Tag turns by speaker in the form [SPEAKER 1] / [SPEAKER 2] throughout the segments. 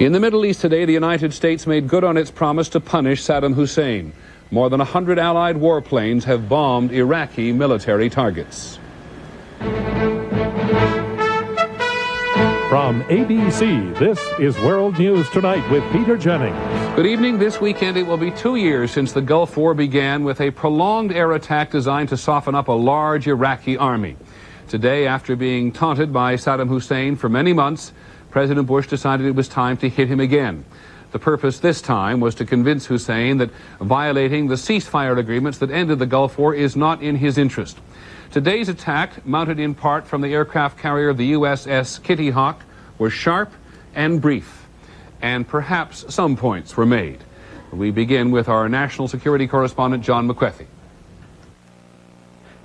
[SPEAKER 1] In the Middle East today, the United States made good on its promise to punish Saddam Hussein. More than 100 Allied warplanes have bombed Iraqi military targets.
[SPEAKER 2] From ABC, this is World News Tonight with Peter Jennings.
[SPEAKER 1] Good evening. This weekend it will be 2 years since the Gulf War began with a prolonged air attack designed to soften up a large Iraqi army. Today, after being taunted by Saddam Hussein for many months, President Bush decided it was time to hit him again. The purpose this time was to convince Hussein that violating the ceasefire agreements that ended the Gulf War is not in his interest. Today's attack, mounted in part from the aircraft carrier the USS Kitty Hawk, was sharp and brief, and perhaps some points were made. We begin with our national security correspondent, John McWethy.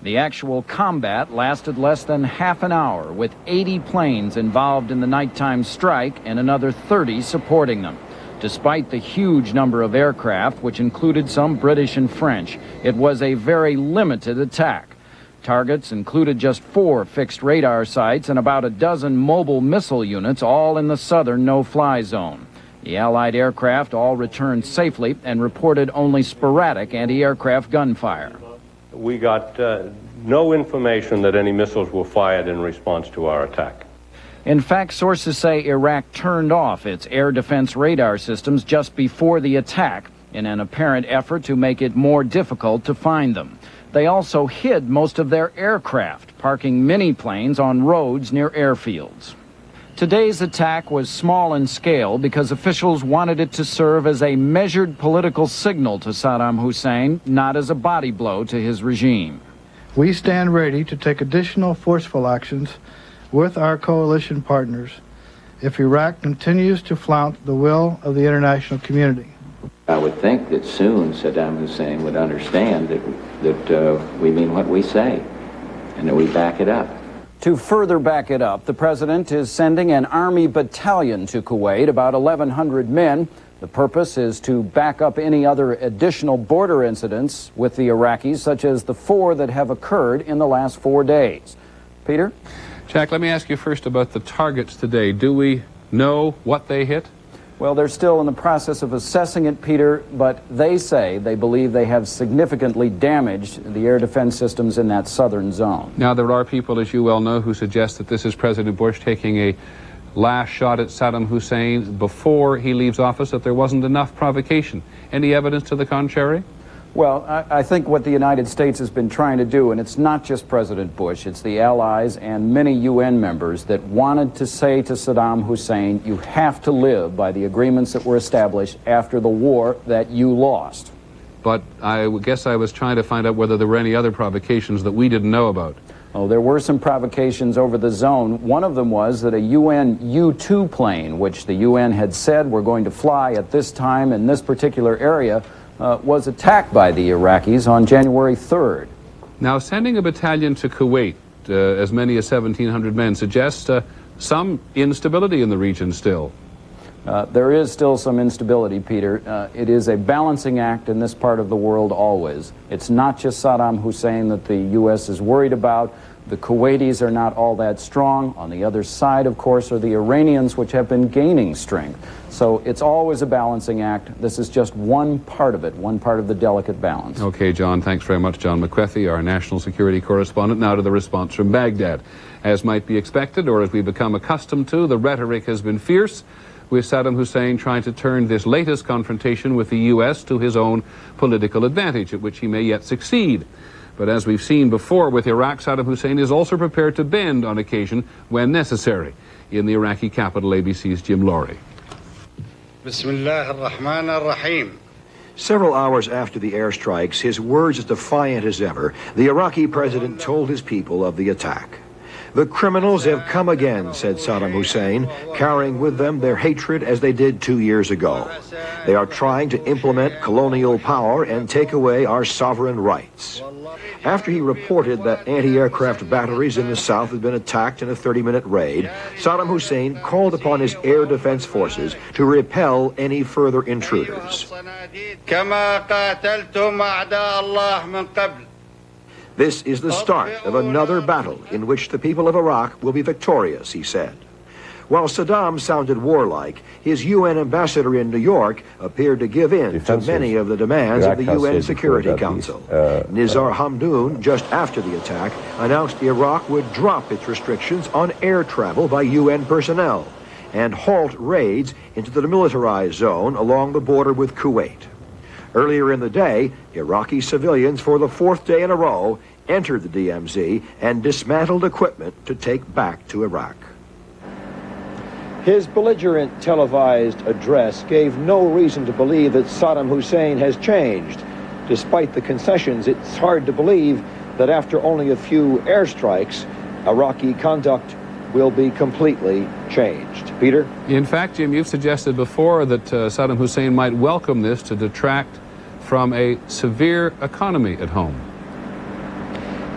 [SPEAKER 3] The actual combat lasted less than half an hour, with 80 planes involved in the nighttime strike and another 30 supporting them. Despite the huge number of aircraft, which included some British and French, it was a very limited attack. Targets included just 4 fixed radar sites and about a dozen mobile missile units, all in the southern no-fly zone. The Allied aircraft all returned safely and reported only sporadic anti-aircraft gunfire.
[SPEAKER 4] We got no information that any missiles were fired in response to our attack.
[SPEAKER 3] In fact, sources say Iraq turned off its air defense radar systems just before the attack in an apparent effort to make it more difficult to find them. They also hid most of their aircraft, parking mini planes on roads near airfields. Today's attack was small in scale because officials wanted it to serve as a measured political signal to Saddam Hussein, not as a body blow to his regime.
[SPEAKER 5] We stand ready to take additional forceful actions with our coalition partners if Iraq continues to flout the will of the international community.
[SPEAKER 6] I would think that soon Saddam Hussein would understand that we mean what we say and that we back it up.
[SPEAKER 3] To further back it up, the president is sending an army battalion to Kuwait, about 1,100 men. The purpose is to back up any other additional border incidents with the Iraqis, such as the 4 that have occurred in the last 4 days. Peter?
[SPEAKER 1] Jack, let me ask you first about the targets today. Do we know what they hit?
[SPEAKER 3] Well, they're still in the process of assessing it, Peter, but they say they believe they have significantly damaged the air defense systems in that southern zone.
[SPEAKER 1] Now, there are people, as you well know, who suggest that this is President Bush taking a last shot at Saddam Hussein before he leaves office, that there wasn't enough provocation. Any evidence to the contrary?
[SPEAKER 3] Well, I think what the United States has been trying to do, and it's not just President Bush, it's the allies and many UN members that wanted to say to Saddam Hussein, you have to live by the agreements that were established after the war that you lost.
[SPEAKER 1] But I guess I was trying to find out whether there were any other provocations that we didn't know about.
[SPEAKER 3] Oh, there were some provocations over the zone. One of them was that a UN U-2 plane, which the UN had said were going to fly at this time in this particular area, was attacked by the Iraqis on January 3rd.
[SPEAKER 1] Now, sending a battalion to Kuwait, as many as 1,700 men, suggests some instability in the region still.
[SPEAKER 3] There is still some instability, Peter. It is a balancing act in this part of the world always. It's not just Saddam Hussein that the U.S. is worried about. The Kuwaitis are not all that strong. On the other side, of course, are the Iranians, which have been gaining strength. So it's always a balancing act. This is just one part of it, one part of the delicate balance.
[SPEAKER 1] Okay, John, thanks very much. John McWethy, our national security correspondent. Now to the response from Baghdad. As might be expected, or as we become accustomed to, the rhetoric has been fierce, with Saddam Hussein trying to turn this latest confrontation with the U.S. to his own political advantage, at which he may yet succeed. But as we've seen before with Iraq, Saddam Hussein is also prepared to bend on occasion when necessary. In the Iraqi capital, ABC's Jim Laurie.
[SPEAKER 7] Several hours after the airstrikes, his words as defiant as ever, the Iraqi president told his people of the attack. The criminals have come again, said Saddam Hussein, carrying with them their hatred as they did 2 years ago. They are trying to implement colonial power and take away our sovereign rights. After he reported that anti-aircraft batteries in the south had been attacked in a 30-minute raid, Saddam Hussein called upon his air defense forces to repel any further intruders. This is the start of another battle in which the people of Iraq will be victorious, he said. While Saddam sounded warlike, his UN ambassador in New York appeared to give in to many of the demands of the UN Security Council. Nizar Hamdoun, just after the attack, announced Iraq would drop its restrictions on air travel by UN personnel and halt raids into the demilitarized zone along the border with Kuwait. Earlier in the day, Iraqi civilians for the fourth day in a row entered the DMZ and dismantled equipment to take back to Iraq.
[SPEAKER 8] His belligerent televised address gave no reason to believe that Saddam Hussein has changed. Despite the concessions, it's hard to believe that after only a few airstrikes, Iraqi conduct will be completely changed. Peter?
[SPEAKER 1] In fact, Jim, you've suggested before that Saddam Hussein might welcome this to detract from a severe economy at home.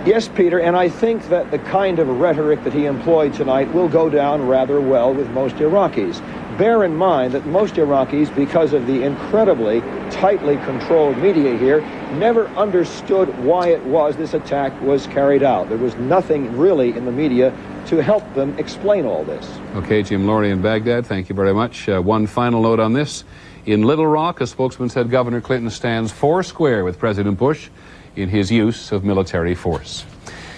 [SPEAKER 8] Yes, Peter, and I think that the kind of rhetoric that he employed tonight will go down rather well with most Iraqis. Bear in mind that most Iraqis, because of the incredibly tightly controlled media here, never understood why it was this attack was carried out. There was nothing really in the media to help them explain all this.
[SPEAKER 1] Okay, Jim Laurie in Baghdad, thank you very much. One final note on this. In Little Rock, a spokesman said Governor Clinton stands foursquare with President Bush in his use of military force.